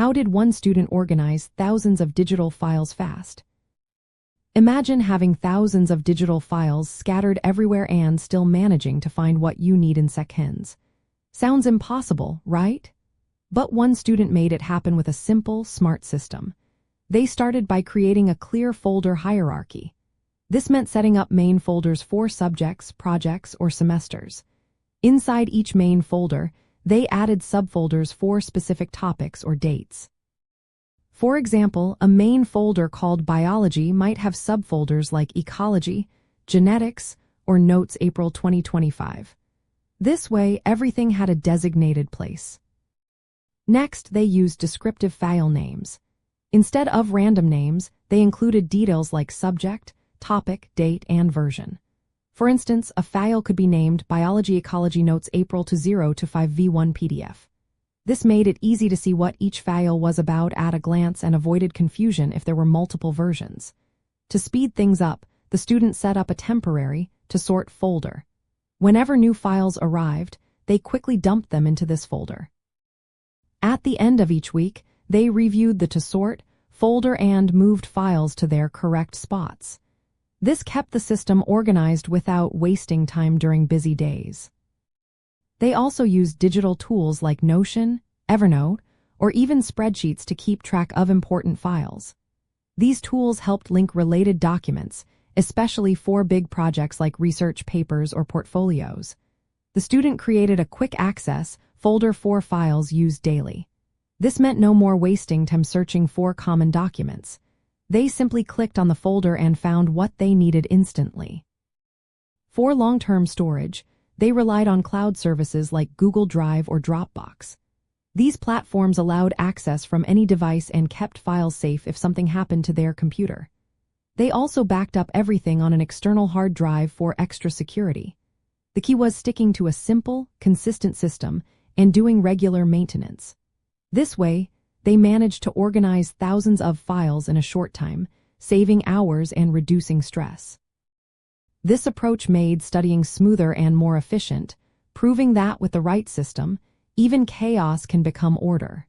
How did one student organize thousands of digital files fast? Imagine having thousands of digital files scattered everywhere and still managing to find what you need in seconds. Sounds impossible, right? But one student made it happen with a simple, smart system. They started by creating a clear folder hierarchy. This meant setting up main folders for subjects, projects, or semesters. Inside each main folder, they added subfolders for specific topics or dates. For example, a main folder called Biology might have subfolders like Ecology, Genetics, or Notes April 2025. This way, everything had a designated place. Next, they used descriptive file names. Instead of random names, they included details like subject, topic, date, and version. For instance, a file could be named Biology Ecology Notes April to 0 to 5v1 PDF. This made it easy to see what each file was about at a glance and avoided confusion if there were multiple versions. To speed things up, the student set up a temporary to sort folder. Whenever new files arrived, they quickly dumped them into this folder. At the end of each week, they reviewed the to sort folder and moved files to their correct spots. This kept the system organized without wasting time during busy days. They also used digital tools like Notion, Evernote, or even spreadsheets to keep track of important files. These tools helped link related documents, especially for big projects like research papers or portfolios. The student created a quick access folder for files used daily. This meant no more wasting time searching for common documents. They simply clicked on the folder and found what they needed instantly. For long-term storage, they relied on cloud services like Google Drive or Dropbox. These platforms allowed access from any device and kept files safe if something happened to their computer. They also backed up everything on an external hard drive for extra security. The key was sticking to a simple, consistent system and doing regular maintenance. This way, they managed to organize thousands of files in a short time, saving hours and reducing stress. This approach made studying smoother and more efficient, proving that with the right system, even chaos can become order.